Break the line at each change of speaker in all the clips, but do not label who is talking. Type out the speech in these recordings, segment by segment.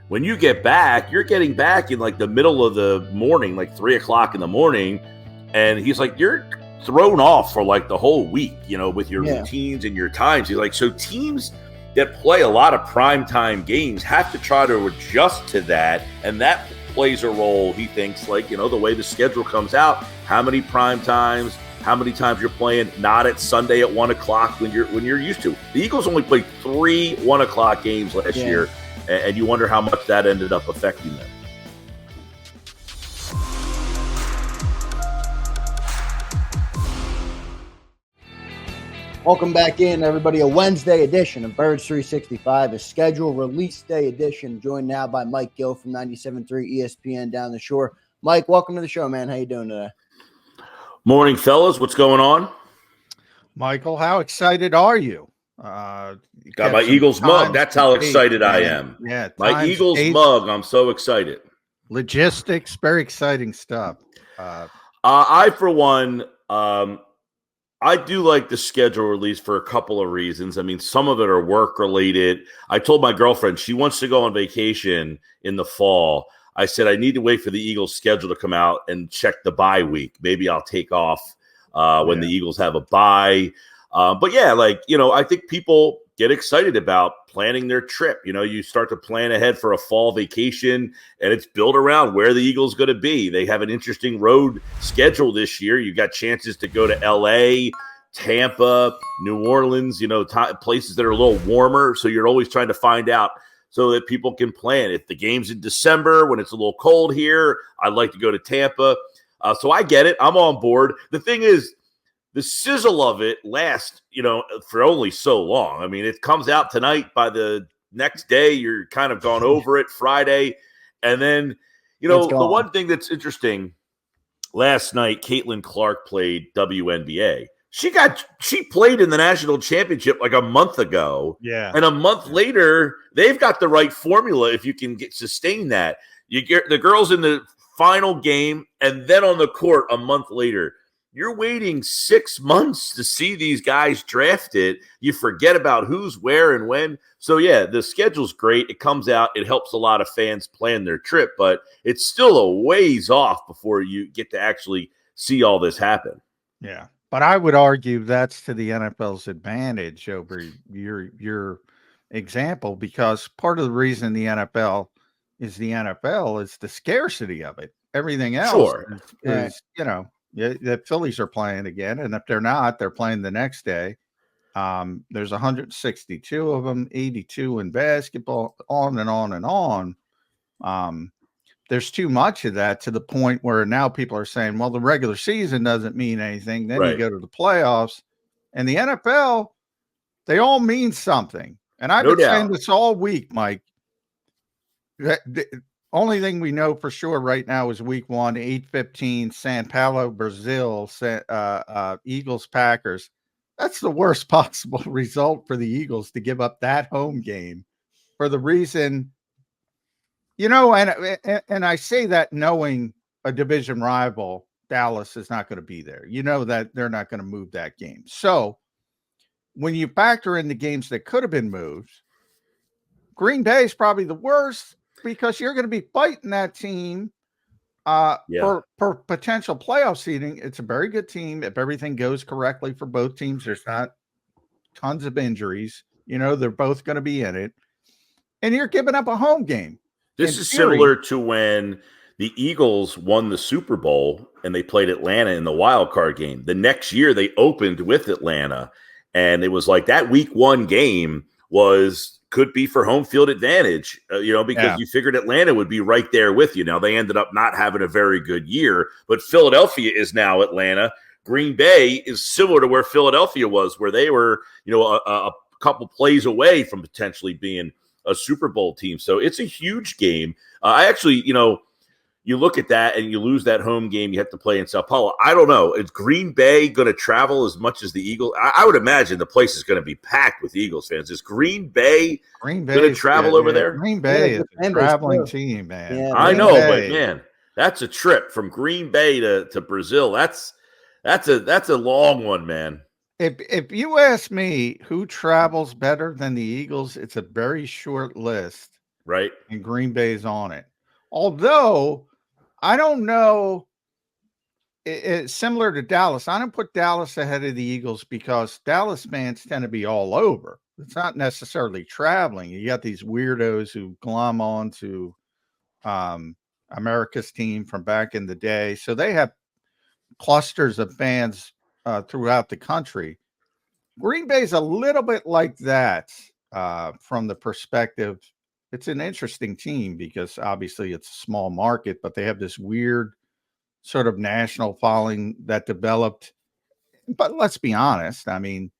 When you get back, you're getting back in like the middle of the morning, like 3 o'clock in the morning. And he's like, you're thrown off for like the whole week, with your routines and your times. He's like, so teams that play a lot of primetime games have to try to adjust to that. And that plays a role, he thinks, like, the way the schedule comes out, how many prime times, how many times you're playing, not at Sunday at 1 o'clock when you're used to. The Eagles only played 3 1 o'clock games last year, and you wonder how much that ended up affecting them.
Welcome back in, everybody. A Wednesday edition of Birds 365, a schedule release day edition. Joined now by Mike Gill from 97.3 ESPN down the shore. Mike, welcome to the show, man. How you doing today?
Morning, fellas. What's going on?
Michael, how excited are you?
Got my Eagles mug. That's how excited I am.
Yeah,
my Eagles mug. I'm so excited.
Logistics, very exciting stuff.
I, for one, I do like the schedule release for a couple of reasons. I mean, some of it are work related. I told my girlfriend she wants to go on vacation in the fall. I said I need to wait for the Eagles schedule to come out and check the bye week. Maybe I'll take off when the Eagles have a bye. But yeah, I think people get excited about planning their trip. You start to plan ahead for a fall vacation, and it's built around where the Eagles going to be. They have an interesting road schedule this year. You got chances to go to LA, Tampa, New Orleans, places that are a little warmer. So you're always trying to find out so that people can plan. If the game's in December when it's a little cold here, I'd like to go to Tampa. So I get it. I'm on board. The thing is, the sizzle of it lasts, for only so long. I mean, it comes out tonight. By the next day, you're kind of gone over it, Friday. And then, the one thing that's interesting, last night, Caitlin Clark played WNBA. She played in the national championship like a month ago.
Yeah.
And a month later, they've got the right formula if you can sustain that. You get the girls in the final game and then on the court a month later. You're waiting 6 months to see these guys drafted. You forget about who's where and when. So, yeah, the schedule's great. It comes out. It helps a lot of fans plan their trip, but it's still a ways off before you get to actually see all this happen.
Yeah, but I would argue that's to the NFL's advantage over your example, because part of the reason the NFL is the scarcity of it. Everything else is the Phillies are playing again, and if they're not, they're playing the next day. There's 162 of them, 82 in basketball, on and on and on. There's too much of that to the point where now people are saying, well, the regular season doesn't mean anything. Then you go to the playoffs, and the NFL, they all mean something. And I've been saying this all week, Mike. The only thing we know for sure right now is week 1, 8:15, Sao Paulo, Brazil, Eagles, Packers. That's the worst possible result for the Eagles to give up that home game for the reason, and I say that knowing a division rival, Dallas, is not going to be there. That they're not going to move that game. So when you factor in the games that could have been moved, Green Bay is probably the worst, because you're going to be fighting that team for potential playoff seeding. It's a very good team. If everything goes correctly for both teams, there's not tons of injuries. They're both going to be in it. And you're giving up a home game.
This is similar to when the Eagles won the Super Bowl and they played Atlanta in the wild card game. The next year they opened with Atlanta, and it was like that week 1 game could be for home field advantage, because you figured Atlanta would be right there with you. Now, they ended up not having a very good year, but Philadelphia is now Atlanta. Green Bay is similar to where Philadelphia was, where they were, a couple plays away from potentially being a Super Bowl team. So it's a huge game. I actually, you look at that and you lose that home game, you have to play in Sao Paulo. I don't know. Is Green Bay going to travel as much as the Eagles? I would imagine the place is going to be packed with Eagles fans. Is Green Bay going to travel over there?
Green Bay is a traveling team, man.
Yeah,
I know, but man, that's a trip from Green Bay to Brazil. That's a long one, man.
If you ask me who travels better than the Eagles, it's a very short list.
right?
and Green Bay's on it. Although I don't know, it's similar to Dallas. I don't put Dallas ahead of the Eagles because Dallas fans tend to be all over. It's not necessarily traveling. You got these weirdos who glom on to America's team from back in the day. So they have clusters of fans throughout the country. Green Bay's a little bit like that from the perspective. It's an interesting team because obviously it's a small market, but they have this weird sort of national following that developed. But let's be honest. I mean,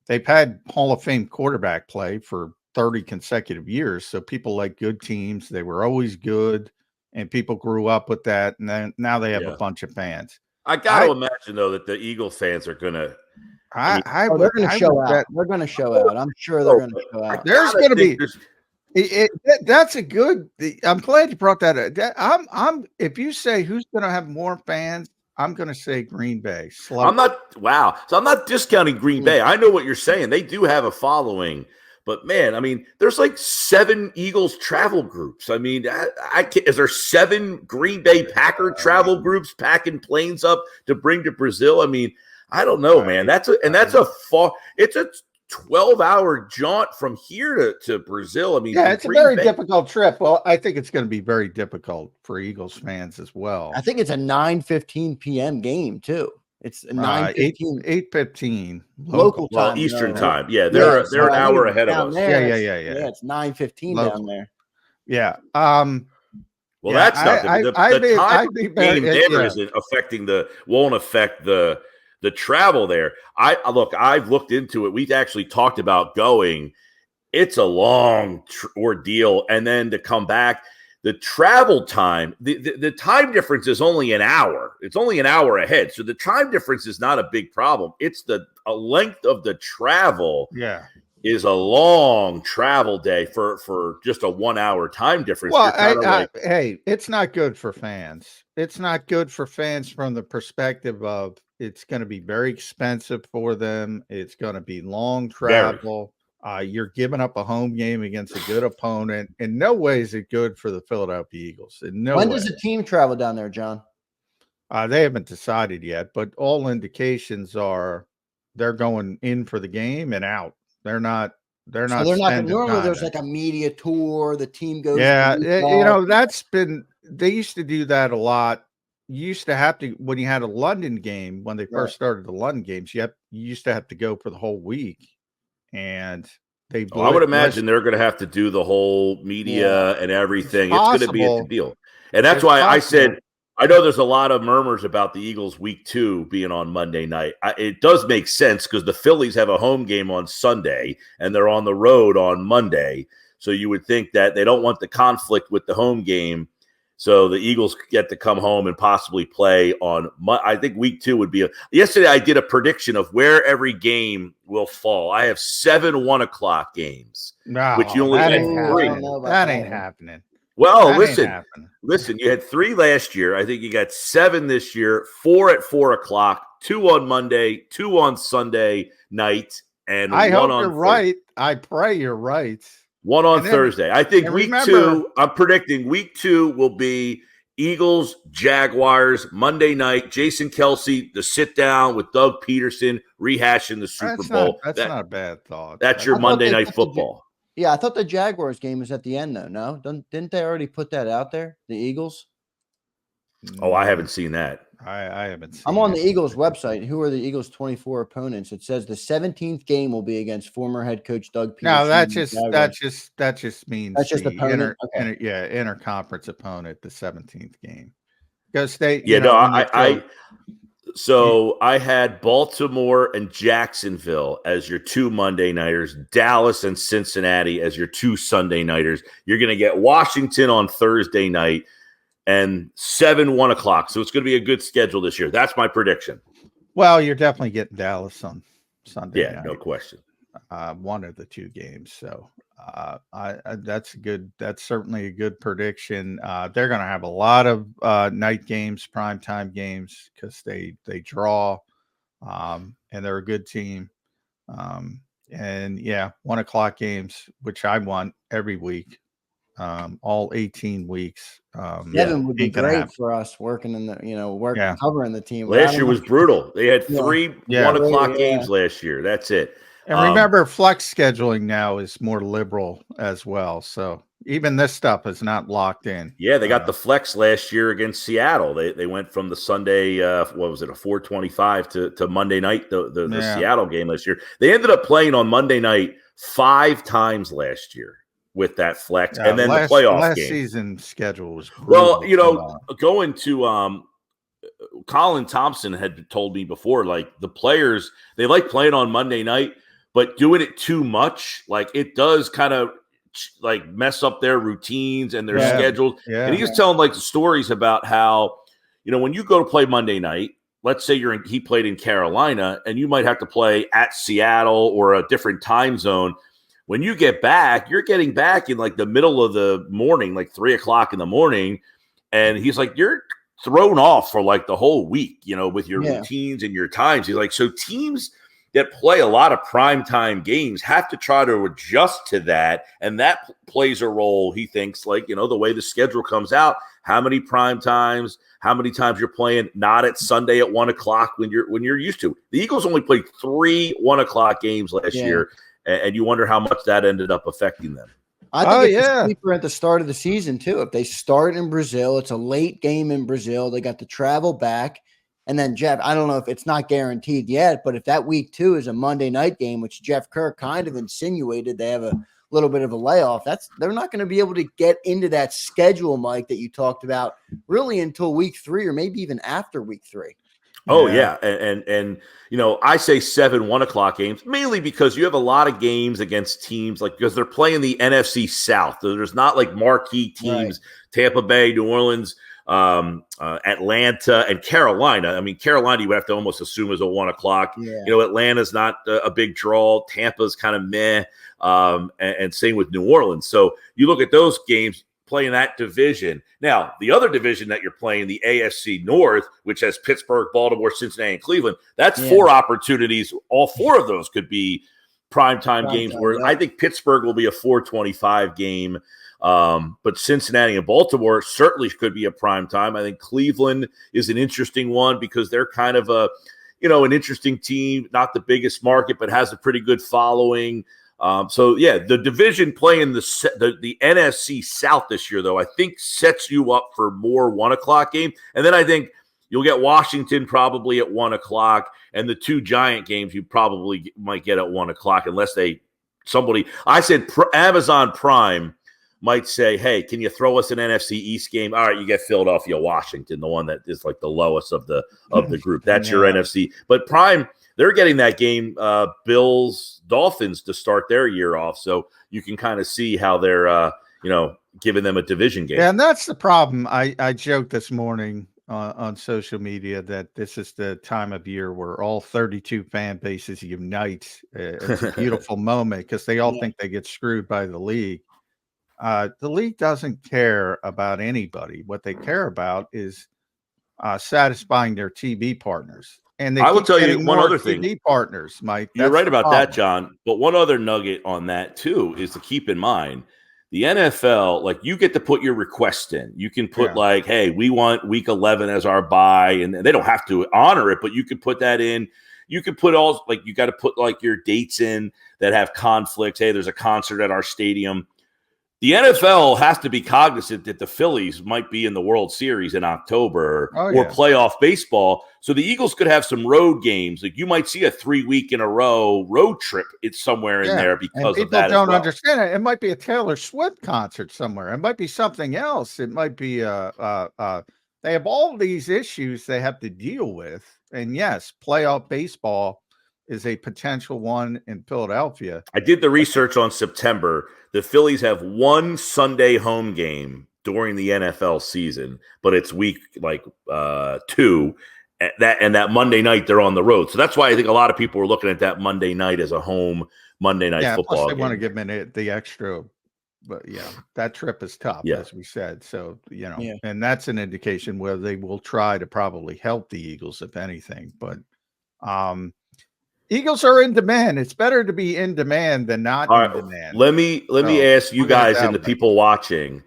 they've had Hall of Fame quarterback play for 30 consecutive years. So people like good teams. They were always good, and people grew up with that. And then now they have a bunch of fans.
I got to imagine, though, that the Eagle fans are going to.
They're going to show out. They're going to show out. I'm sure they're going to show out.
There's going to be. That's a good. I'm glad you brought that up. I'm. If you say who's going to have more fans, I'm going to say Green Bay.
I'm not. Wow. So I'm not discounting Green Bay. I know what you're saying. They do have a following, but man, I mean, there's like 7 Eagles travel groups. I mean, is there 7 Green Bay Packer travel groups packing planes up to bring to Brazil? I mean, I don't know, man. It's a 12-hour jaunt from here to Brazil. I mean,
yeah, it's a very difficult trip. Well, I think it's going to be very difficult for Eagles fans as well.
I think it's a 9:15 p.m. game too. It's 9:15,
8:15
local time,
Eastern time. Yeah, they're an hour ahead of us.
Yeah. It's 9:15 down there.
Yeah.
Well, that's nothing. The time game there won't affect the travel there. I've looked into it. We've actually talked about going. It's a long ordeal. And then to come back, the travel time, the time difference is only an hour. It's only an hour ahead. So the time difference is not a big problem. It's the length of the travel.
Yeah.
is a long travel day for just a 1 hour time difference.
Well, hey, it's not good for fans. It's not good for fans from the perspective of it's going to be very expensive for them. It's going to be long travel. You're giving up a home game against a good opponent. In no way is it good for the Philadelphia Eagles. In no way.
When does the team travel down there, John?
They haven't decided yet, but all indications are they're going in for the game and out. They're not. They're not.
Normally, there's like a media tour. The team goes.
Yeah, you know, that's been. They used to do that a lot. You used to have to, when you had a London game, when they first started the London games, you used to have to go for the whole week. And they.
I would imagine they're going to have to do the whole media and everything. It's going to be a deal, and that's why I said. I know there's a lot of murmurs about the Eagles week 2 being on Monday night. It does make sense because the Phillies have a home game on Sunday and they're on the road on Monday. So you would think that they don't want the conflict with the home game. So the Eagles get to come home and possibly play on, I think week 2 would be yesterday I did a prediction of where every game will fall. I have 7 1 o'clock games, which you only had 3.
That ain't happening.
Well, listen, you had 3 last year. I think you got 7 this year, 4 at 4 o'clock, 2 on Monday, 2 on Sunday night, and
I
1
hope
on
you're right. I pray you're right.
1 on Thursday. I think week 2, I'm predicting week 2 will be Eagles, Jaguars, Monday night, Jason Kelce, the sit down with Doug Peterson, rehashing the Super Bowl.
That's not a bad thought.
That's your Monday night football.
Yeah, I thought the Jaguars game was at the end, though. No, didn't they already put that out there? The Eagles.
Oh, I haven't seen that.
I haven't seen.
I'm on the Eagles website. Who are the Eagles' 24 opponents? It says the 17th game will be against former head coach Doug Peterson.
No, that just means
that's just opponent.
Interconference opponent, the 17th game. Because they,
So I had Baltimore and Jacksonville as your 2 Monday nighters, Dallas and Cincinnati as your 2 Sunday nighters. You're going to get Washington on Thursday night and 7 1 o'clock. So it's going to be a good schedule this year. That's my prediction.
Well, you're definitely getting Dallas on Sunday night.
Yeah, no question.
One of the 2 games. So that's good. That's certainly a good prediction. They're going to have a lot of night games, primetime games, because they draw, and they're a good team. And 1 o'clock games, which I want every week. all 18 weeks.
Kevin would be
ain't gonna
great
happen.
for us working in the,
Yeah.
covering the team. But I
Last
don't
year
know.
was brutal. They had
Yeah.
3
Yeah.
1 o'clock
Yeah.
games last year. That's it.
And remember, flex scheduling now is more liberal as well. So even this stuff is not locked in.
Yeah, they got the flex last year against Seattle. They went from the Sunday, what was it, a 4:25 to Monday night, the Seattle game last year. They ended up playing on Monday night 5 times last year with that flex, and then the playoff game.
Season schedule was brutal.
Well, going to Colin Thompson had told me before, like the players, they like playing on Monday night, but doing it too much, like it does kind of like mess up their routines and their schedules.
Yeah.
And he was telling like the stories about how, when you go to play Monday night, let's say he played in Carolina and you might have to play at Seattle or a different time zone. When you get back, you're getting back in like the middle of the morning, like 3 o'clock in the morning. And he's like, you're thrown off for like the whole week, with your routines and your times. He's like, so teams that play a lot of primetime games have to try to adjust to that. And that plays a role, he thinks, like, the way the schedule comes out, how many prime times, how many times you're playing, not at Sunday at 1 o'clock when you're used to. The Eagles only played 3 1 o'clock games last year. And you wonder how much that ended up affecting them.
I think it's a sleeper at the start of the season, too. If they start in Brazil, it's a late game in Brazil. They got to travel back. And then, Jeff, I don't know if it's not guaranteed yet, but if that week 2 is a Monday night game, which Jeff Kerr kind of insinuated they have a little bit of a layoff, they're not going to be able to get into that schedule, Mike, that you talked about really until week 3 or maybe even after week 3.
Oh, yeah. And I say 7 1 o'clock games, mainly because you have a lot of games against teams, like, because they're playing the NFC South. There's not like marquee teams, right. Tampa Bay, New Orleans, Atlanta, and Carolina. I mean, Carolina, you would have to almost assume is a 1 o'clock. Yeah. Atlanta's not a big draw. Tampa's kind of meh. And same with New Orleans. So you look at those games, playing that division. Now, the other division that you're playing, the AFC North, which has Pittsburgh, Baltimore, Cincinnati, and Cleveland, that's 4 opportunities. All 4 of those could be primetime games where I think Pittsburgh will be a 4:25 game. But Cincinnati and Baltimore certainly could be a primetime. I think Cleveland is an interesting one because they're kind of an interesting team, not the biggest market, but has a pretty good following. The division playing the NFC South this year, though, I think sets you up for more 1 o'clock game. And then I think you'll get Washington probably at 1 o'clock, and the 2 giant games you probably might get at 1 o'clock unless I said Amazon Prime might say, hey, can you throw us an NFC East game? All right, you get Philadelphia, Washington, the one that is like the lowest of the group. That's your NFC. But Prime, they're getting that game, Bills, Dolphins, to start their year off. So you can kind of see how they're, giving them a division game.
Yeah, and that's the problem. I joked this morning on social media that this is the time of year where all 32 fan bases unite. It's a beautiful moment because they all think they get screwed by the league. The league doesn't care about anybody. What they care about is satisfying their TV partners. And
I will tell you one other thing.
TV partners, Mike.
You're right about that, John. But one other nugget on that, too, is to keep in mind. The NFL, like, you get to put your request in. You can put like, hey, we want week 11 as our bye. And they don't have to honor it, but you can put that in. You can put you got to put like your dates in that have conflicts. Hey, there's a concert at our stadium. The NFL has to be cognizant that the Phillies might be in the World Series in October or playoff baseball. So the Eagles could have some road games. Like you might see a 3-week in a row road trip. It's somewhere in there because of that.
People don't understand it. It might be a Taylor Swift concert somewhere. It might be something else. It might be they have all these issues they have to deal with. And yes, playoff baseball is a potential one in Philadelphia.
I did the research on September. The Phillies have 1 Sunday home game during the NFL season, but it's week 2. That Monday night they're on the road. So that's why I think a lot of people are looking at that Monday night as a home Monday night football
plus they
game.
Want to give them the extra, but that trip is tough, as we said. So, and that's an indication where they will try to probably help the Eagles, if anything. But Eagles are in demand. It's better to be in demand than not
All
in
right,
demand.
let me ask you
look at it
guys
that
and the
way.
people watching.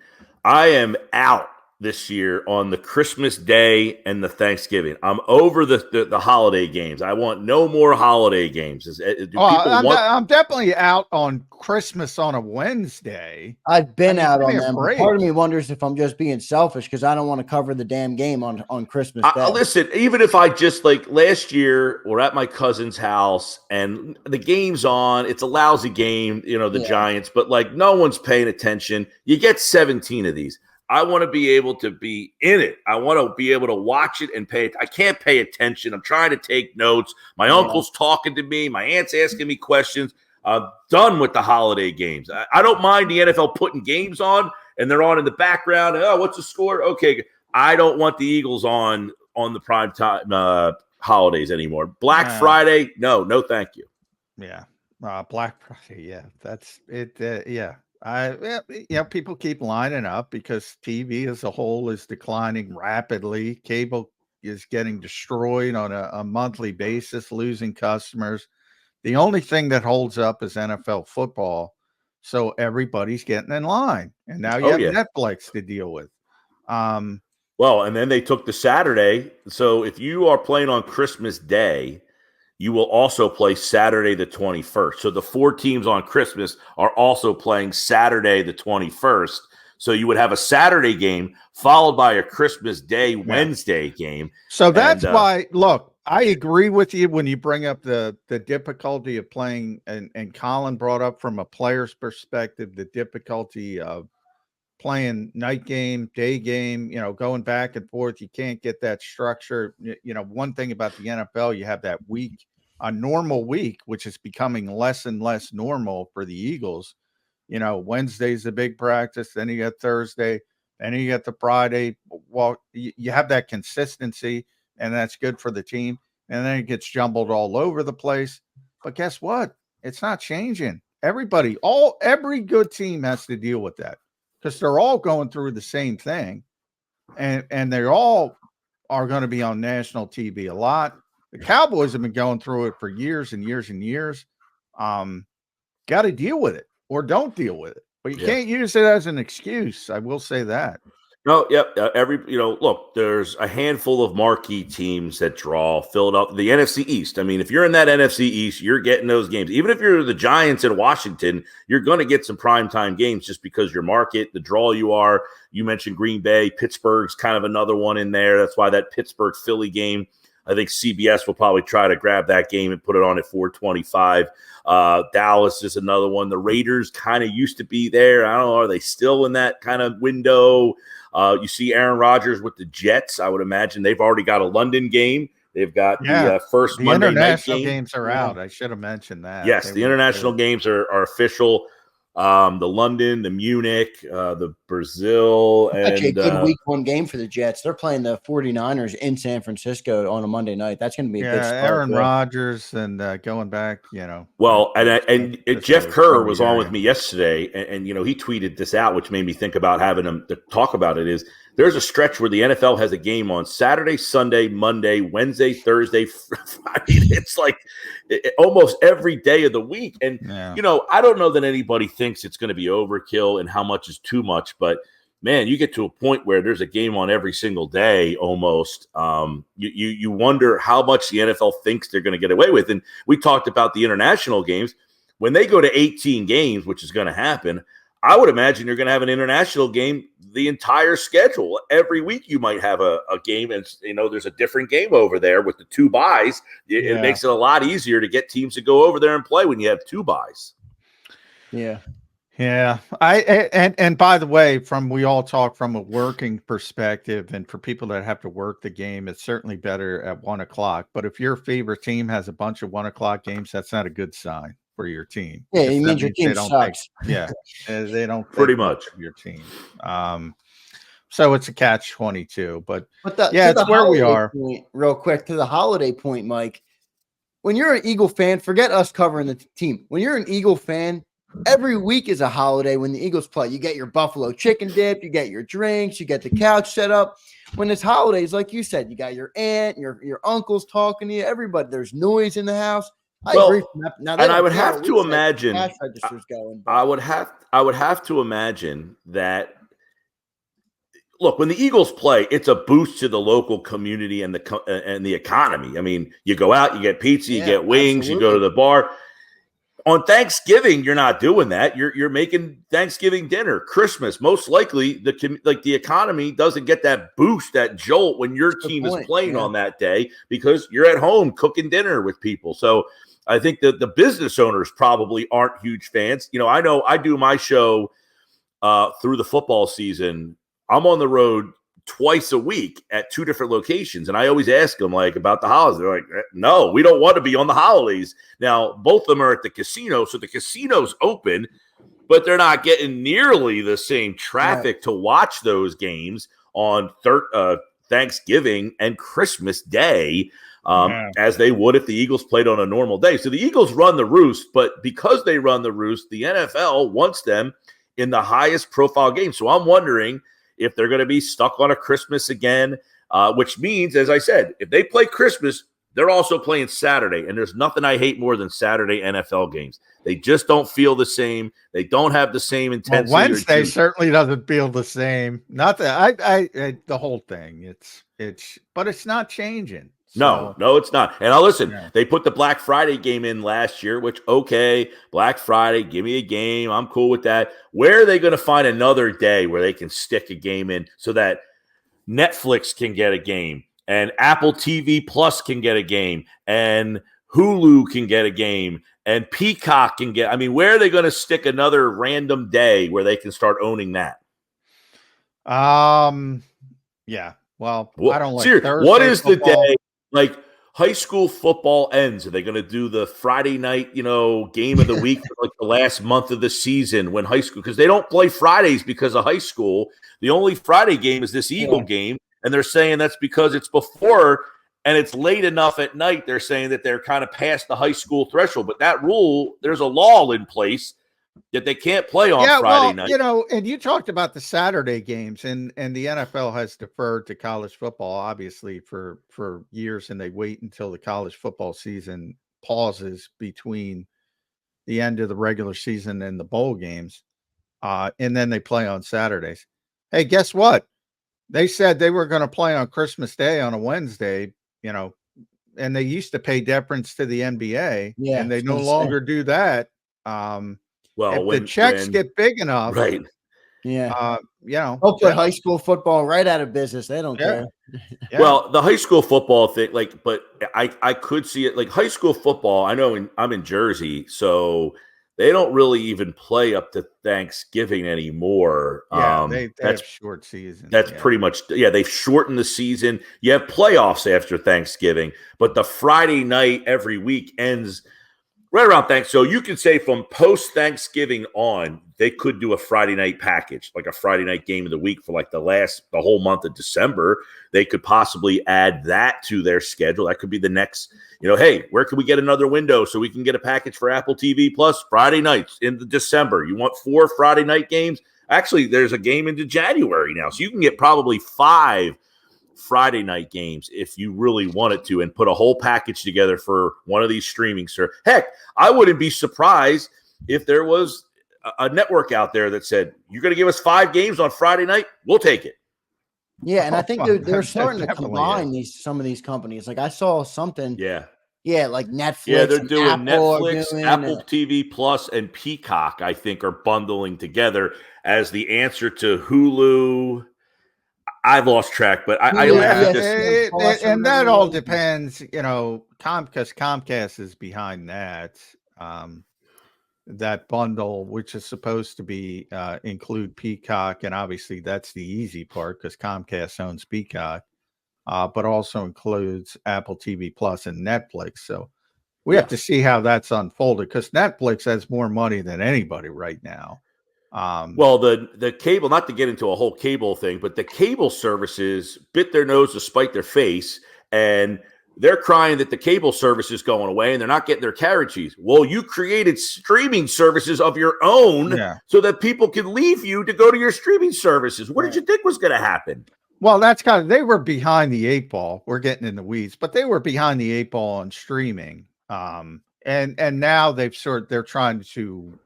I am out this year on the Christmas Day and the Thanksgiving. I'm over the holiday games. I want no more holiday games. Do people want?
I'm definitely out on Christmas on a Wednesday.
I've been out
give me
on
a
them. But
break.
part of me wonders if I'm just being selfish because I don't want to cover the damn game on Christmas Day.
Listen, even if I just like last year, we're at my cousin's house and the game's on. It's a lousy game, the Giants, but like no one's paying attention. You get 17 of these. I want to be able to be in it. I want to be able to watch it and pay it. I can't pay attention. I'm trying to take notes. My uncle's talking to me. My aunt's asking me questions. I'm done with the holiday games. I don't mind the NFL putting games on and they're on in the background. Oh, what's the score? Okay. I don't want the Eagles on the prime time holidays anymore. Black Friday, no, thank you.
Yeah. Black Friday. Yeah. That's it. Yeah. People keep lining up because TV as a whole is declining rapidly. Cable is getting destroyed on a monthly basis, losing customers. The only thing that holds up is NFL football. So everybody's getting in line. And now you have Netflix to deal with.
Well, and then they took the Saturday. So if you are playing on Christmas Day, you will also play Saturday the 21st. So the 4 teams on Christmas are also playing Saturday the 21st. So you would have a Saturday game followed by a Christmas Day Wednesday game.
So that's why, look, I agree with you when you bring up the difficulty of playing, and Colin brought up from a player's perspective, the difficulty of playing night game, day game, going back and forth. You can't get that structure. One thing about the NFL, you have that week, a normal week, which is becoming less and less normal for the Eagles. Wednesday's a big practice. Then you got Thursday. Then you got the Friday. Well, you have that consistency, and that's good for the team. And then it gets jumbled all over the place. But guess what? It's not changing. Every good team has to deal with that, because they're all going through the same thing, and they all are going to be on national TV a lot. The Cowboys have been going through it for years and years and years. Got to deal with it or don't deal with it, but you can't use it as an excuse. I will say that.
No, yep. Look, there's a handful of marquee teams that draw Philadelphia, the NFC East. I mean, if you're in that NFC East, you're getting those games. Even if you're the Giants in Washington, you're going to get some primetime games just because your market, the draw you are. You mentioned Green Bay. Pittsburgh's kind of another one in there. That's why that Pittsburgh-Philly game, I think CBS will probably try to grab that game and put it on at 425. Dallas is another one. The Raiders kind of used to be there. I don't know. Are they still in that kind of window? You see Aaron Rodgers with the Jets. I would imagine they've already got a London game. They've got the first Monday night game.
International games are out. I should have mentioned that.
Yes, the international games are official. The London, the Munich, the Brazil.
Actually, a good week 1 game for the Jets. They're playing the 49ers in San Francisco on a Monday night. That's going to be a big start.
Aaron Rodgers and going back,
Well, and Jeff Kerr was on with me yesterday, and he tweeted this out, which made me think about having him to talk about it. Is there's a stretch where the NFL has a game on Saturday, Sunday, Monday, Wednesday, Thursday. I mean, it's like almost every day of the week. And, I don't know that anybody thinks it's going to be overkill and how much is too much. But, man, you get to a point where there's a game on every single day almost. You wonder how much the NFL thinks they're going to get away with. And we talked about the international games. When they go to 18 games, which is going to happen, I would imagine you're going to have an international game the entire schedule. Every week you might have a game, and there's a different game over there with the 2 buys. It makes it a lot easier to get teams to go over there and play when you have 2 buys.
Yeah.
Yeah. And by the way, we all talk from a working perspective, and for people that have to work the game, it's certainly better at 1:00. But if your favorite team has a bunch of 1:00 games, that's not a good sign for your team.
Yeah, it means your team sucks.
They don't
pretty much
your team. So it's a catch-22, but
it's where we are. Real quick to the holiday point, Mike. When you're an Eagle fan, forget us covering the team. When you're an Eagle fan, every week is a holiday when the Eagles play. You get your buffalo chicken dip, you get your drinks, you get the couch set up. When it's holidays, like you said, you got your aunt, your uncles talking to you, everybody. There's noise in the house. I
Well,
agree. Now
and I would
they
have
at
to
least
imagine.
cash registers going. But
I would have to imagine that. Look, when the Eagles play, it's a boost to the local community and the economy. I mean, you go out, you get pizza, you get wings, you go to the bar. On Thanksgiving, you're not doing that. You're making Thanksgiving dinner, Christmas. Most likely, the economy doesn't get that boost, that jolt when your team is playing on that day because you're at home cooking dinner with people. So I think that the business owners probably aren't huge fans. I know I do my show through the football season. I'm on the road twice a week at 2 different locations. And I always ask them about the holidays. They're like, no, we don't want to be on the holidays. Now, both of them are at the casino. So the casino's open, but they're not getting nearly the same traffic to watch those games on Thanksgiving and Christmas Day as they would if the Eagles played on a normal day. So the Eagles run the roost, but because they run the roost, the NFL wants them in the highest profile game. So I'm wondering if they're going to be stuck on a Christmas again, which means, as I said, if they play Christmas, they're also playing Saturday. And there's nothing I hate more than Saturday NFL games. They just don't feel the same. They don't have the same intensity.
Well, Wednesday certainly doesn't feel the same. Not that I the whole thing. But it's not changing.
So. No, it's not. And I'll listen, they put the Black Friday game in last year, which, okay, Black Friday, give me a game. I'm cool with that. Where are they going to find another day where they can stick a game in so that Netflix can get a game and Apple TV Plus can get a game and Hulu can get a game and Peacock can get – I mean, where are they going to stick another random day where they can start owning that?
Yeah. Well, I don't like Thursday
what is
football.
The day? Like high school football ends. Are they going to do the Friday night, game of the week for the last month of the season when high school, because they don't play Fridays because of high school. The only Friday game is this Eagle game. And they're saying that's because it's before and it's late enough at night. They're saying that they're kind of past the high school threshold, but that rule, there's a law in place that they can't play on Friday night.
And you talked about the Saturday games, and the NFL has deferred to college football, obviously, for years, and they wait until the college football season pauses between the end of the regular season and the bowl games, and then they play on Saturdays. Hey, guess what? They said they were going to play on Christmas Day on a Wednesday, and they used to pay deference to the NBA, and they no longer do that. Well, if the checks get big enough,
right?
They'll put high school football right out of business. They don't care.
Well, the high school football thing, but I could see it high school football. I know I'm in Jersey, so they don't really even play up to Thanksgiving anymore.
They have short season.
That's pretty much they've shortened the season. You have playoffs after Thanksgiving, but the Friday night every week ends right around Thanksgiving. So you can say from post-Thanksgiving on, they could do a Friday night package, like a Friday night game of the week for the whole month of December. They could possibly add that to their schedule. That could be the next, hey, where can we get another window so we can get a package for Apple TV Plus Friday nights into December? You want 4 Friday night games? Actually, there's a game into January now. So you can get probably 5 Friday night games if you really wanted to and put a whole package together for one of these streaming services. Heck, I wouldn't be surprised if there was a network out there that said, you're going to give us 5 games on Friday night? We'll take it.
Yeah, and I think they're starting to combine some of these companies. Like I saw something.
Yeah,
like Netflix.
Yeah, they're doing Netflix, Apple TV Plus, and Peacock, I think, are bundling together as the answer to Hulu. I've lost track, but
and that all depends, because Comcast is behind that bundle, which is supposed to be include Peacock, and obviously that's the easy part because Comcast owns Peacock, but also includes Apple TV Plus and Netflix. So we have to see how that's unfolded because Netflix has more money than anybody right now.
Well, the cable, not to get into a whole cable thing, but the cable services bit their nose to spite their face, and they're crying that the cable service is going away and they're not getting their carrot cheese. Well, you created streaming services of your own so that people can leave you to go to your streaming services. What did you think was going to happen?
Well, they were behind the 8 ball. We're getting in the weeds, but they were behind the 8 ball on streaming. and now they're trying to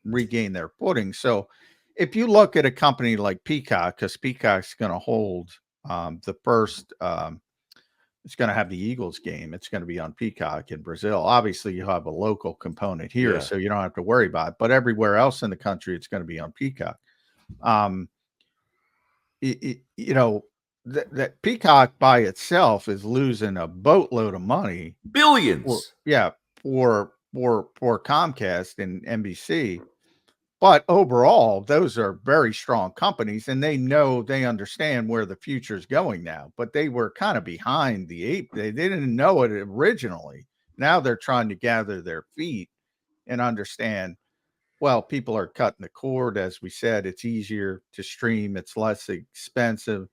regain their footing. So if you look at a company like Peacock, because Peacock's going to hold the first, it's going to have the Eagles game. It's going to be on Peacock in Brazil. Obviously, you have a local component here, so you don't have to worry about it. But everywhere else in the country, it's going to be on Peacock. You know, that Peacock by itself is losing a boatload of money,
billions.
For Comcast and NBC. But overall, those are very strong companies, and they understand where the future is going now. But they were kind of behind the eight. They didn't know it originally. Now they're trying to gather their feet and understand, well, people are cutting the cord. As we said, it's easier to stream. It's less expensive.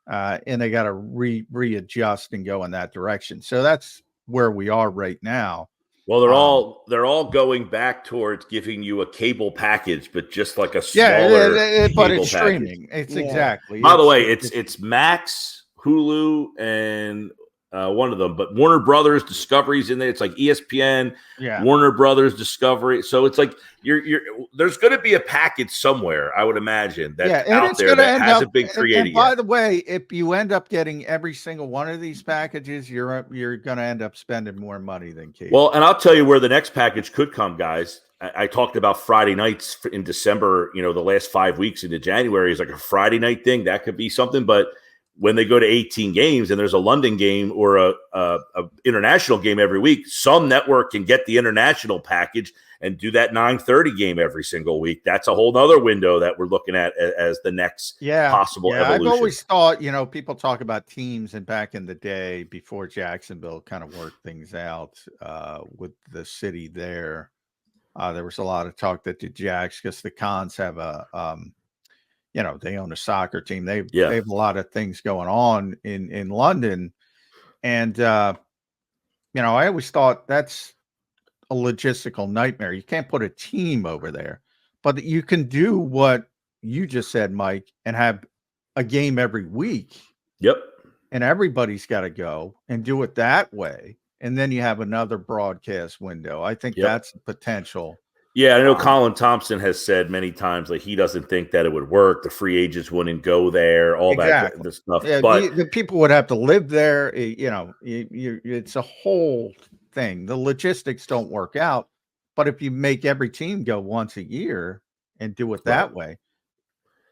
And they got to readjust and go in that direction. So that's where we are right now.
Well, they're all going back towards giving you a cable package, but just like a
smaller but
package.
it's streaming. It's exactly.
By the way, it's Max, Hulu, and one of them, but Warner Brothers Discovery's in there. It's like ESPN, Warner Brothers Discovery. So it's like there's going to be a package somewhere, I would imagine, that's out there that hasn't been created.
And by the way, if you end up getting every single one of these packages, you're going to end up spending more money than cable.
Well, and I'll tell you where the next package could come, guys. I talked about Friday nights in December. You know, the last 5 weeks into January is like a Friday night thing. That could be something, but when they go to 18 games and there's a London game or a international game every week, some network can get the international package and do that 9:30 game every single week. That's a whole nother window that we're looking at as the next possible evolution.
I've always thought, people talk about teams, and back in the day before Jacksonville kind of worked things out with the city there, there was a lot of talk that the Jacks, because the Cons have they own a soccer team. They have a lot of things going on in London. And, I always thought that's a logistical nightmare. You can't put a team over there, but you can do what you just said, Mike, and have a game every week.
Yep.
And everybody's got to go and do it that way. And then you have another broadcast window. I think that's the potential.
Yeah, I know Colin Thompson has said many times like he doesn't think that it would work. The free agents wouldn't go there, all that stuff.
Yeah,
but
the people would have to live there. It's a whole thing. The logistics don't work out. But if you make every team go once a year and do it that way,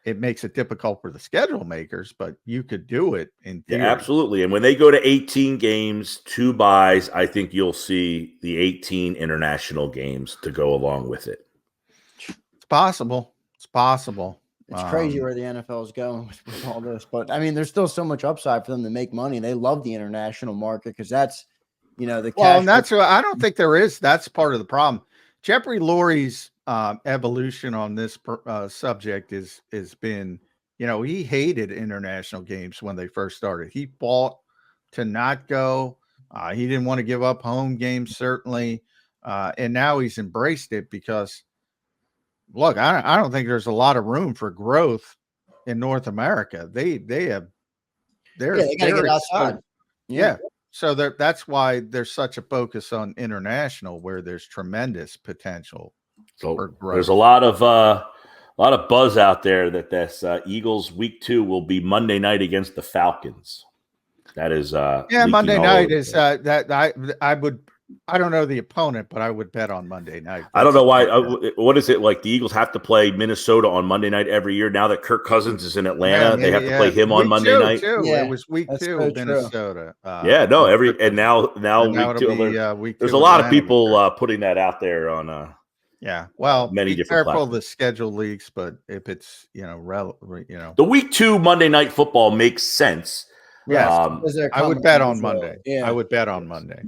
it makes it difficult for the schedule makers, but you could do it in theory.
Yeah, absolutely. And when they go to 18 games, 2 buys, I think you'll see the 18 international games to go along with it.
It's possible. It's possible.
It's crazy where the NFL is going with all this. But, I mean, there's still so much upside for them to make money. They love the international market because that's, the cash.
Well, and that's what I don't think there is. That's part of the problem. Jeffrey Lurie's evolution on this subject has been, he hated international games when they first started. He fought to not go. He didn't want to give up home games, certainly. And now he's embraced it because, look, I don't think there's a lot of room for growth in North America. They got to get outside. Yeah. So that's why there's such a focus on international, where there's tremendous potential.
So there's a lot of buzz out there that this Eagles week 2 will be Monday night against the Falcons. That is
Monday night is that I don't know the opponent, but I would bet on Monday night.
I don't know why. What is it like? The Eagles have to play Minnesota on Monday night every year. Now that Kirk Cousins is in Atlanta, they have to play him on Monday night.
Yeah, it was week 2, Minnesota.
Now week 2. There's a lot of people putting that out there on.
Well,
many different
careful
platforms.
The schedule leaks, but if it's
the week 2 Monday night football makes sense.
Yes, I would bet on Monday. I would bet on Monday.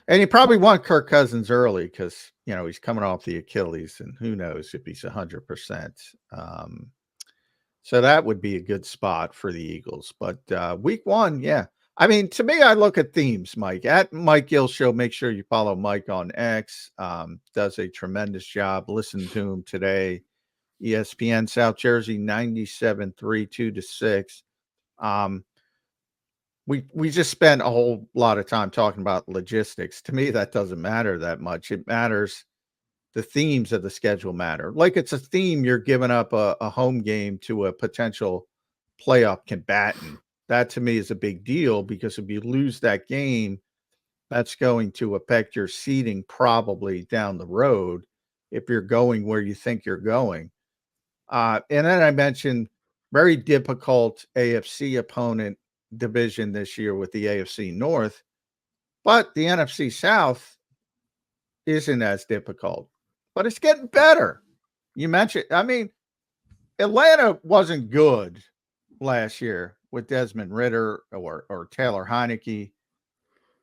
And you probably want Kirk Cousins early because, he's coming off the Achilles, and who knows if he's 100%. So that would be a good spot for the Eagles. But week 1, I mean, to me, I look at themes, Mike. At Mike Gill Show, make sure you follow Mike on X. Does a tremendous job. Listen to him today. ESPN South Jersey, 97.3, 2-6. we just spent a whole lot of time talking about logistics. To me, that doesn't matter that much. It matters. The themes of the schedule matter. Like it's a theme, you're giving up a home game to a potential playoff combatant. That to me is a big deal because if you lose that game, that's going to affect your seeding probably down the road if you're going where you think you're going. And then I mentioned very difficult AFC opponent division this year with the AFC North, but the NFC South isn't as difficult, but it's getting better. You mentioned, I mean, Atlanta wasn't good last year with Desmond Ridder or Taylor Heineke.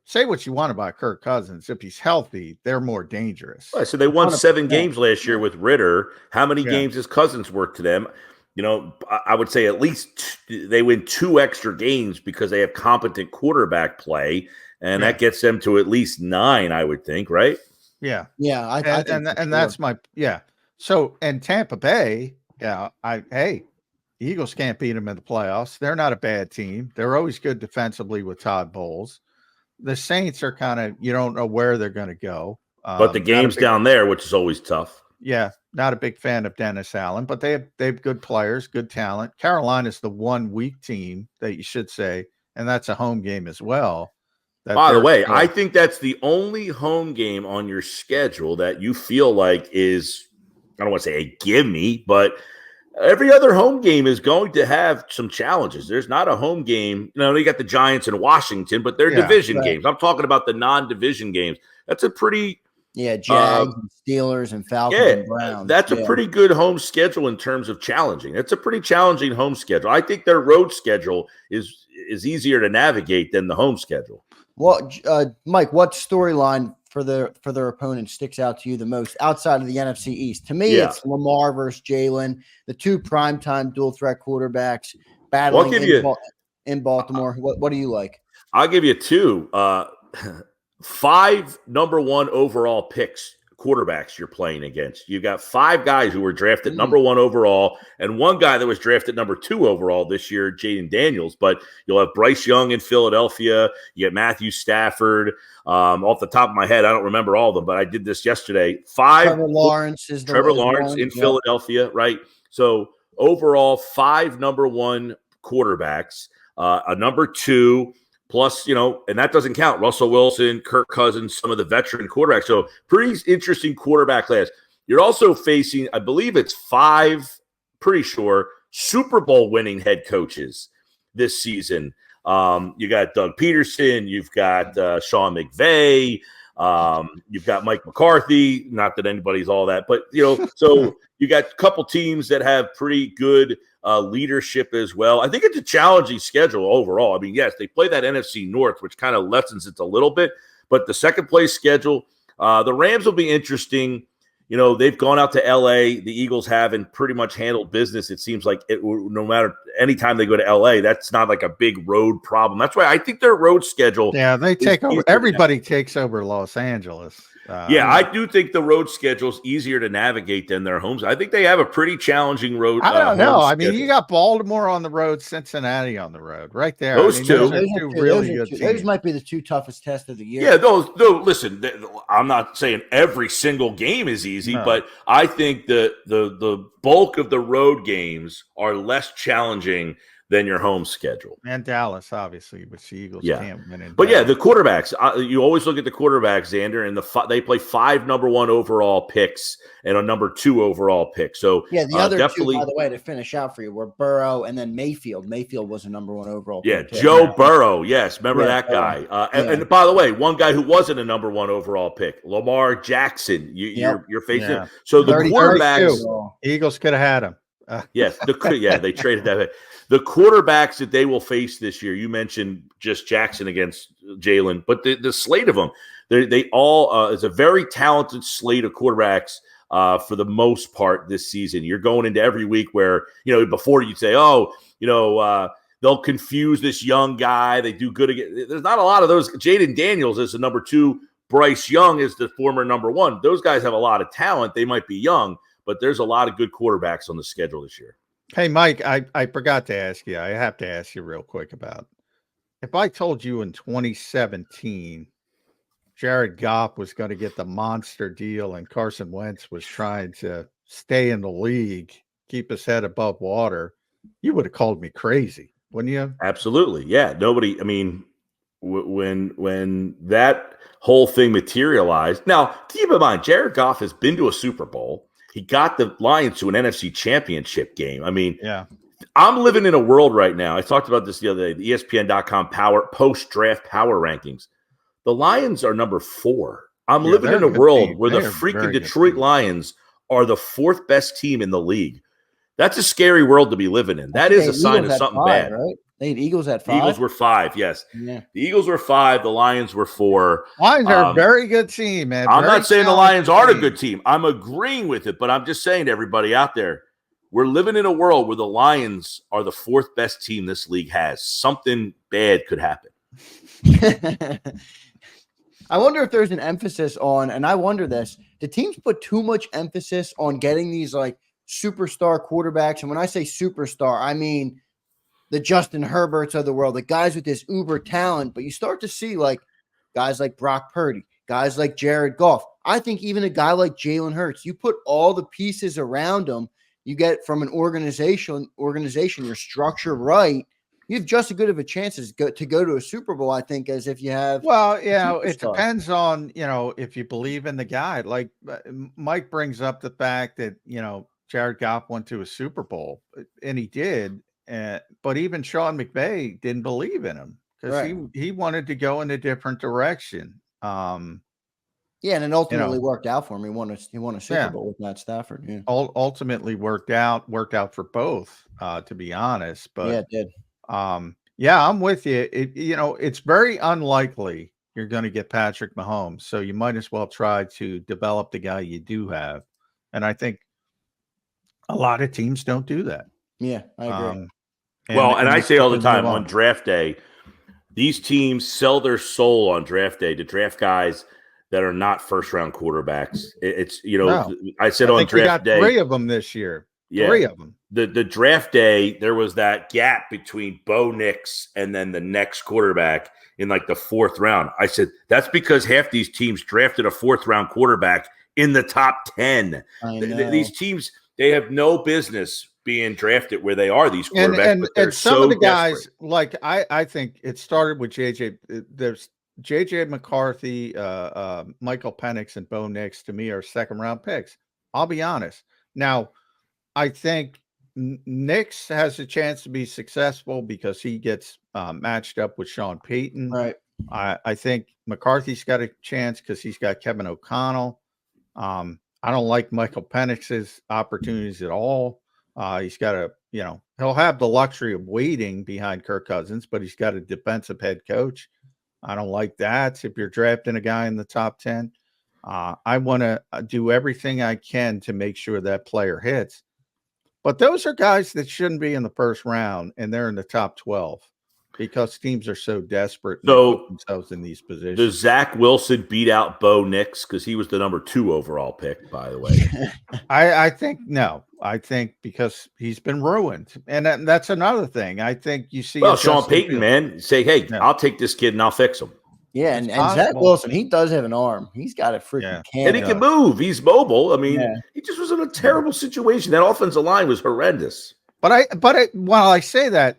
Say what you want about Kirk Cousins. If he's healthy, they're more dangerous.
Right, so they won 7
100%.
games last year with Ridder. How many games has Cousins worked to them? You know, I would say at least they win 2 extra games because they have competent quarterback play, and that gets them to at least 9, I would think, right?
Yeah.
Yeah. I think
and that's my So and Tampa Bay, the Eagles can't beat them in the playoffs. They're not a bad team. They're always good defensively with Todd Bowles. The Saints are kind of, you don't know where they're going to go.
But the game's down there, which is always tough.
Yeah, not a big fan of Dennis Allen, but they have good players, good talent. Carolina's the one weak team that you should say, and that's a home game as well.
By the way, I think that's the only home game on your schedule that you feel like is, I don't want to say a gimme, but every other home game is going to have some challenges. There's not a home game. You know, you got the Giants and Washington, but they're division games. I'm talking about the non-division games. That's a pretty
Jags and Steelers and Falcons and Browns.
That's a pretty good home schedule in terms of challenging. It's a pretty challenging home schedule. I think their road schedule is easier to navigate than the home schedule.
Well, Mike, what storyline for their opponent sticks out to you the most outside of the NFC East? To me, it's Lamar versus Jalen, the 2 primetime dual threat quarterbacks battling in Baltimore. What do you like?
I'll give you 2. 5 number 1 overall picks quarterbacks you're playing against. You got 5 guys who were drafted number 1 overall and 1 guy that was drafted number 2 overall this year, Jaden Daniels. But you'll have Bryce Young in Philadelphia. You get Matthew Stafford. Off the top of my head, I don't remember all of them, but I did this yesterday. 5
Trevor Lawrence
in Philadelphia, right? So overall, 5 number 1 quarterbacks, a number 2. Plus, you know, and that doesn't count Russell Wilson, Kirk Cousins, some of the veteran quarterbacks. So pretty interesting quarterback class. You're also facing, I believe it's 5, pretty sure, Super Bowl winning head coaches this season. You got Doug Peterson, you've got Sean McVay, you've got Mike McCarthy. Not that anybody's all that, but you know, so you got a couple teams that have pretty good leadership as well. I think it's a challenging schedule overall. I mean, yes, they play that NFC North, which kind of lessens it a little bit, but the second place schedule, the Rams will be interesting. You know, they've gone out to LA. The Eagles haven't pretty much handled business. It seems like no matter anytime they go to LA, that's not like a big road problem. That's why I think their road schedule.
Yeah, they take over. Everybody takes over Los Angeles.
I do think the road schedule is easier to navigate than their homes. I think they have a pretty challenging road.
I don't know. I mean, you got Baltimore on the road, Cincinnati on the road, right there.
Those two
really good teams. Those might be the 2 toughest tests of the year.
Yeah, those. Listen, I'm not saying every single game is easy, but I think the bulk of the road games are less challenging than your home schedule.
And Dallas, obviously, which the Eagles can't win in.
But the quarterbacks, you always look at the quarterbacks, Xander, and they play 5 number 1 overall picks and a number 2 overall pick. So
the other definitely, 2, by the way, to finish out for you, were Burrow and then Mayfield. Mayfield was a number 1 overall pick.
Joe Burrow. Yes, remember that guy. And by the way, one guy who wasn't a number 1 overall pick, Lamar Jackson. You're facing him. So the quarterbacks,
Eagles could have had him.
Yes, they traded that. The quarterbacks that they will face this year, you mentioned just Jackson against Jalen, but the slate of them, they all is a very talented slate of quarterbacks for the most part this season. You're going into every week where, you know, before you'd say, they'll confuse this young guy. They do good again. There's not a lot of those. Jaden Daniels is the number 2. Bryce Young is the former number 1. Those guys have a lot of talent. They might be young, but there's a lot of good quarterbacks on the schedule this year.
Hey, Mike, I forgot to ask you. I have to ask you real quick about if I told you in 2017 Jared Goff was going to get the monster deal and Carson Wentz was trying to stay in the league, keep his head above water, you would have called me crazy, wouldn't you?
Absolutely. Yeah. Nobody, I mean, when that whole thing materialized. Now, keep in mind, Jared Goff has been to a Super Bowl. He got the Lions to an NFC championship game. I mean,
Yeah.
I'm living in a world right now. I talked about this the other day, the ESPN.com post-draft power rankings. The Lions are number 4. I'm living in a world where the freaking Detroit Lions are the 4th best team in the league. That's a scary world to be living in. That is a sign of something bad.
Right? They had Eagles at 5.
The Eagles were 5, yes.
Yeah.
The Eagles were 5. The Lions were 4.
Lions are a very good team, man.
I'm not saying the Lions aren't a good team. I'm agreeing with it, but I'm just saying to everybody out there, we're living in a world where the Lions are the 4th best team this league has. Something bad could happen.
I wonder if there's an emphasis on, and I wonder this, do teams put too much emphasis on getting these like superstar quarterbacks? And when I say superstar, I mean the Justin Herberts of the world, the guys with this uber talent, but you start to see like guys like Brock Purdy, guys like Jared Goff. I think even a guy like Jalen Hurts, you put all the pieces around him, you get from an organization, your structure right, you have just as good of a chance to go to a Super Bowl, I think, as if you have.
Well, it depends on, if you believe in the guy. Like Mike brings up the fact that, Jared Goff went to a Super Bowl, and he did. But even Sean McVay didn't believe in him because he wanted to go in a different direction.
Yeah, and it ultimately worked out for him. He won a Super Bowl with Matt Stafford. Yeah,
ultimately worked out for both. To be honest, but
yeah, it did.
I'm with you. It's very unlikely you're going to get Patrick Mahomes, so you might as well try to develop the guy you do have. And I think a lot of teams don't do that.
Yeah, I agree.
And I say all the time on draft day, these teams sell their soul on draft day to draft guys that are not first-round quarterbacks. I said on draft day,
3 of them this year.
Yeah,
3 of them.
The draft day, there was that gap between Bo Nix and then the next quarterback in like the 4th round. I said, that's because half these teams drafted a 4th-round quarterback in the top 10. These teams, they have no business being drafted where they are, these quarterbacks.
And some of the guys, like I think it started with JJ. There's JJ McCarthy, Michael Penix, and Bo Nix to me are 2nd-round picks. I'll be honest. Now, I think Nix has a chance to be successful because he gets matched up with Sean Payton.
Right.
I think McCarthy's got a chance because he's got Kevin O'Connell. I don't like Michael Penix's opportunities at all. He's got he'll have the luxury of waiting behind Kirk Cousins, but he's got a defensive head coach. I don't like that. If you're drafting a guy in the top 10, I want to do everything I can to make sure that player hits. But those are guys that shouldn't be in the 1st round, and they're in the top 12 because teams are so desperate and put themselves in these positions.
Does Zach Wilson beat out Bo Nix because he was the number 2 overall pick, by the way?
I think no. I think because he's been ruined, and that's another thing. I think you see.
Well, Sean Payton, man, say, hey, I'll take this kid and I'll fix him.
Yeah, and Zach Wilson, he does have an arm. He's got a freaking cannon.
And he can move. He's mobile. I mean, he just was in a terrible situation. That offensive line was horrendous.
But while I say that,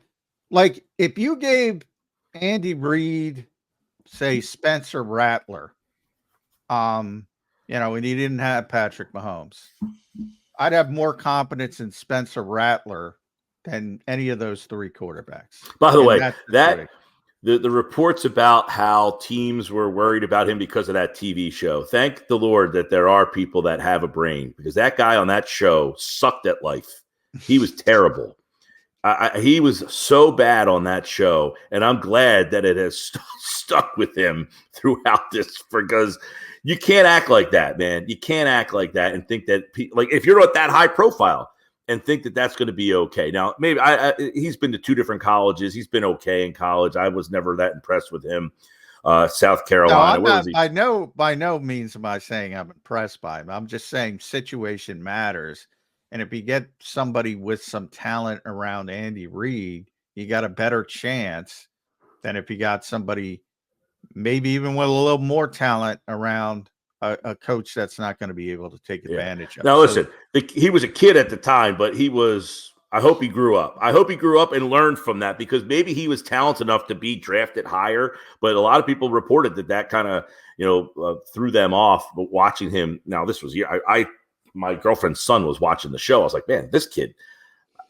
like if you gave Andy Reid, say Spencer Rattler, and he didn't have Patrick Mahomes, I'd have more confidence in Spencer Rattler than any of those 3 quarterbacks.
By the way, the reports about how teams were worried about him because of that TV show. Thank the Lord that there are people that have a brain, because that guy on that show sucked at life. He was terrible. He was so bad on that show, and I'm glad that it has stuck with him throughout this, because you can't act like that, man. You can't act like that and think that, like, if you're at that high profile and think that that's going to be okay. Now, maybe he's been to 2 different colleges. He's been okay in college. I was never that impressed with him. South Carolina.
No, by no means am I saying I'm impressed by him. I'm just saying situation matters. And if you get somebody with some talent around Andy Reid, you got a better chance than if you got somebody maybe even with a little more talent around a coach that's not going to be able to take advantage of.
Now, listen, he was a kid at the time, but I hope he grew up. I hope he grew up and learned from that, because maybe he was talented enough to be drafted higher, but a lot of people reported that kind of, threw them off. But watching him now, this was my girlfriend's son was watching the show. I was like, man, this kid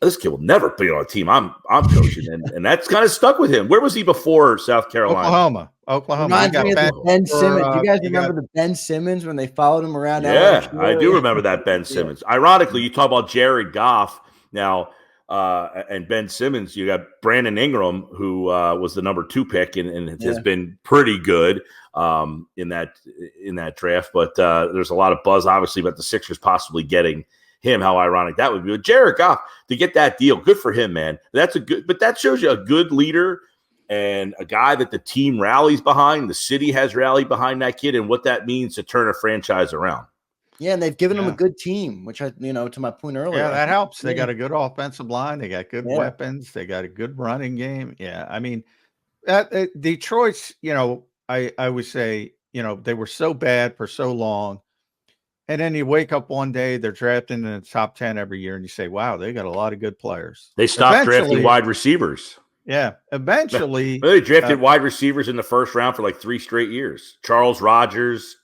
will never be on a team I'm coaching, and that's kind of stuck with him. Where was he before South Carolina?
Oklahoma.
Reminds me of the Ben Simmons. You guys remember the Ben Simmons when they followed him around?
Yeah, I do remember that Ben Simmons. Ironically, you talk about Jared Goff now, and Ben Simmons. You got Brandon Ingram, who was the number 2 pick and has been pretty good in that draft. But there's a lot of buzz, obviously, about the Sixers possibly getting him. How ironic that would be. With Jared Goff to get that deal, good for him, man. But that shows you a good leader and a guy that the team rallies behind. The city has rallied behind that kid, and what that means to turn a franchise around.
Yeah, and they've given him a good team, which to my point earlier.
Yeah, that helps. They got a good offensive line. They got good weapons. They got a good running game. Yeah, I mean, Detroit's, I would say, they were so bad for so long. And then you wake up one day, they're drafted in the top 10 every year, and you say, wow, they got a lot of good players.
They stopped drafting wide receivers.
Yeah, eventually.
They drafted wide receivers in the first round for like 3 straight years. Charles Rogers.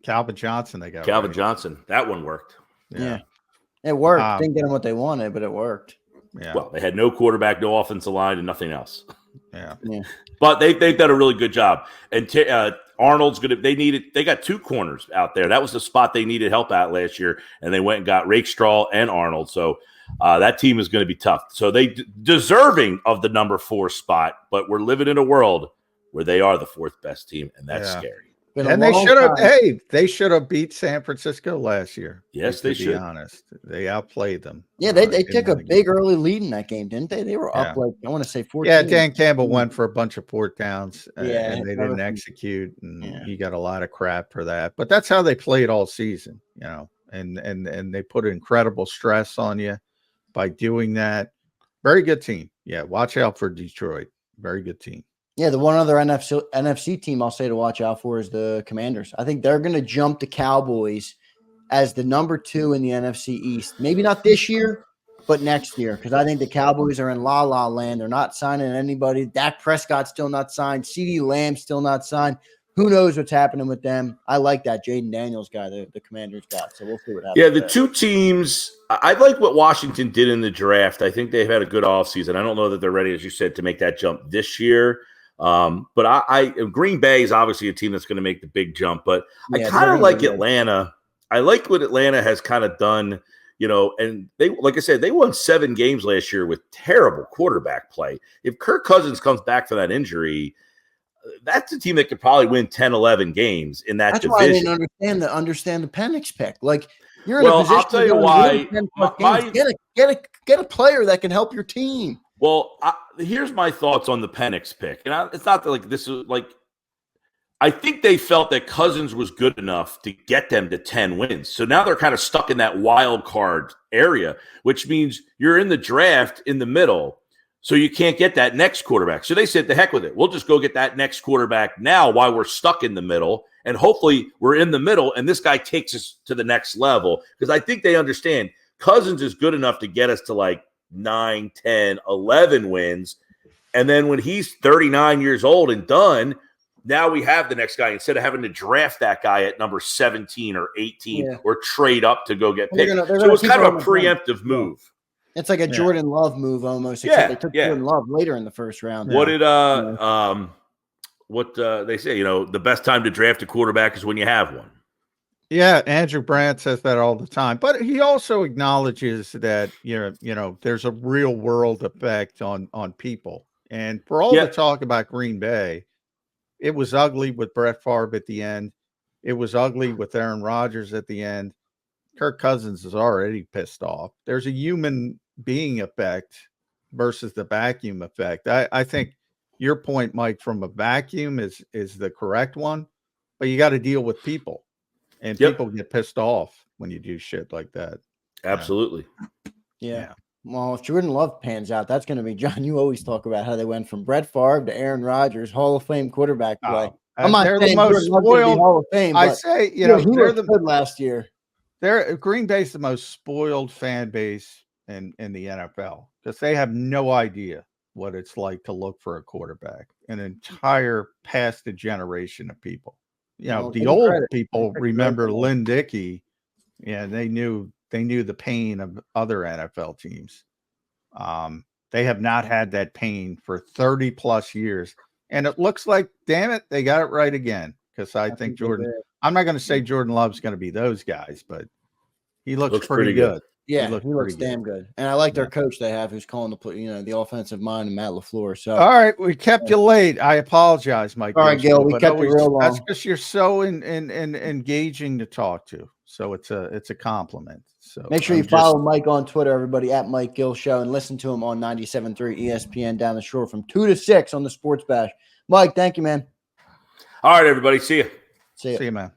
Calvin Johnson, they got
Calvin Johnson. That one worked.
Yeah. It worked. Didn't get them what they wanted, but it worked.
Yeah.
Well, they had no quarterback, no offensive line, and nothing else.
Yeah.
But they've done a really good job. And Arnold's they got 2 corners out there. That was the spot they needed help at last year, and they went and got Rakestraw and Arnold. So that team is going to be tough. So they deserving of the number 4 spot, but we're living in a world where they are the 4th best team, and that's scary.
And they should have beat San Francisco last year.
Yes, they should.
Be honest, they outplayed them.
Yeah, they took a big early lead in that game, didn't they? They were up I want to say 14.
Yeah, Dan Campbell went for a bunch of 4th downs, and they didn't execute, and he got a lot of crap for that. But that's how they played all season, and they put incredible stress on you by doing that. Very good team. Yeah, watch out for Detroit. Very good team.
Yeah, the one other NFC team I'll say to watch out for is the Commanders. I think they're going to jump the Cowboys as the number 2 in the NFC East. Maybe not this year, but next year, because I think the Cowboys are in la-la land. They're not signing anybody. Dak Prescott's still not signed. CeeDee Lamb's still not signed. Who knows what's happening with them? I like that Jaden Daniels guy, the Commanders got. So we'll see what happens. Yeah,
the 2 teams, I like what Washington did in the draft. I think they've had a good offseason. I don't know that they're ready, as you said, to make that jump this year. But Green Bay is obviously a team that's going to make the big jump, but I kind of like Atlanta. I like what Atlanta has kind of done, and they, like I said, they won 7 games last year with terrible quarterback play. If Kirk Cousins comes back from that injury, that's a team that could probably win 10, 11 games in that division.
That's why I didn't understand the Penix pick. Like, you're in a position.
I'll tell you why.
Get a player that can help your team.
Well, here's my thoughts on the Penix pick. And it's not that like this is like – I think they felt that Cousins was good enough to get them to 10 wins. So now they're kind of stuck in that wild card area, which means you're in the draft in the middle, so you can't get that next quarterback. So they said, the heck with it. We'll just go get that next quarterback now while we're stuck in the middle, and hopefully we're in the middle and this guy takes us to the next level, because I think they understand Cousins is good enough to get us to like 9, 10, 11 wins. And then when he's 39 years old and done, now we have the next guy instead of having to draft that guy at number 17 or 18 or trade up to go get picked. So it's kind of a preemptive move.
It's like a Jordan Love move almost, except they took Jordan Love later in the first round.
What did they say? The best time to draft a quarterback is when you have one.
Yeah, Andrew Brandt says that all the time, but he also acknowledges that there's a real world effect on people. And for all the talk about Green Bay, it was ugly with Brett Favre at the end. It was ugly with Aaron Rodgers at the end. Kirk Cousins is already pissed off. There's a human being effect versus the vacuum effect. I think your point, Mike, from a vacuum is the correct one, but you got to deal with people. And people get pissed off when you do shit like that.
Absolutely.
Yeah. Well, if Jordan Love pans out, that's going to be John. You always talk about how they went from Brett Favre to Aaron Rodgers, Hall of Fame quarterback play. I'm not
they're the
saying
most
Jordan Love's gonna be
spoiled.
Hall of Fame,
I
but
say,
he
they're
looked good last year.
Green Bay's the most spoiled fan base in the NFL because they have no idea what it's like to look for a quarterback. An entire past a generation of people. The old people remember Lynn Dickey. Yeah, they knew the pain of other NFL teams. They have not had that pain for 30 plus years. And it looks like, damn it, they got it right again. Because I think Jordan, I'm not going to say Jordan Love's going to be those guys, but he looks pretty good.
Yeah, he looks damn good. And I like their coach they have who's calling the offensive mind, and Matt LaFleur. So
all right, we kept you late. I apologize, Mike.
All right, Gill, we kept you real long.
That's because you're so engaging to talk to. So it's a compliment. So
make sure you follow Mike on Twitter, everybody, at Mike Gill Show, and listen to him on 97.3 ESPN down the shore from 2 to 6 on the Sports Bash. Mike, thank you, man.
All right, everybody. See you.
See you, man.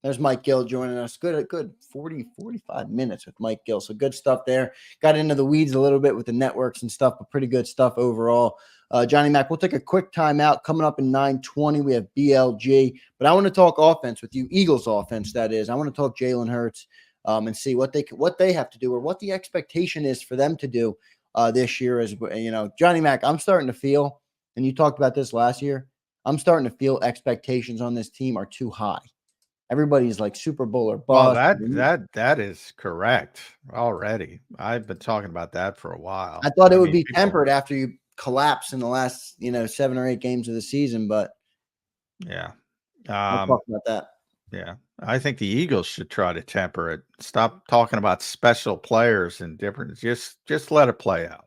There's Mike Gill joining us. Good 45 minutes with Mike Gill. So good stuff there. Got into the weeds a little bit with the networks and stuff, but pretty good stuff overall. Johnny Mac, we'll take a quick timeout. Coming up in 9:20, we have BLG. But I want to talk offense with you, Eagles offense, that is. I want to talk Jalen Hurts and see what they have to do or what the expectation is for them to do this year. As Johnny Mac, I'm starting to feel, and you talked about this last year, I'm starting to feel expectations on this team are too high. Everybody's like Super Bowl or bust.
Well, that is correct already. I've been talking about that for a while.
I thought it would be tempered after you collapse in the last 7 or 8 games of the season, but
yeah,
we'll talk about that.
Yeah, I think the Eagles should try to temper it. Stop talking about special players and different. Just let it play out.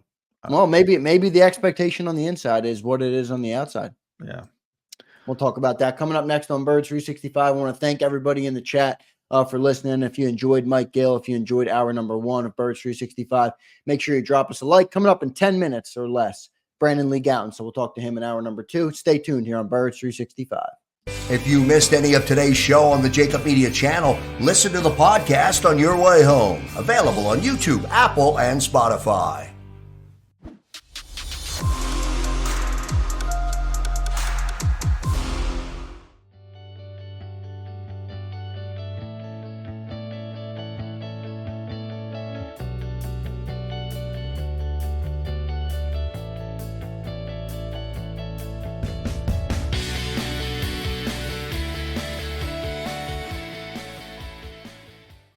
Well, maybe the expectation on the inside is what it is on the outside.
Yeah.
We'll talk about that coming up next on Birds 365. I want to thank everybody in the chat for listening. If you enjoyed Mike Gill, if you enjoyed hour number 1 of Birds 365, make sure you drop us a like. Coming up in 10 minutes or less, Brandon Lee Gowton. So we'll talk to him in hour number 2. Stay tuned here on Birds 365.
If you missed any of today's show on the JAKIB Media channel, listen to the podcast on your way home. Available on YouTube, Apple, and Spotify.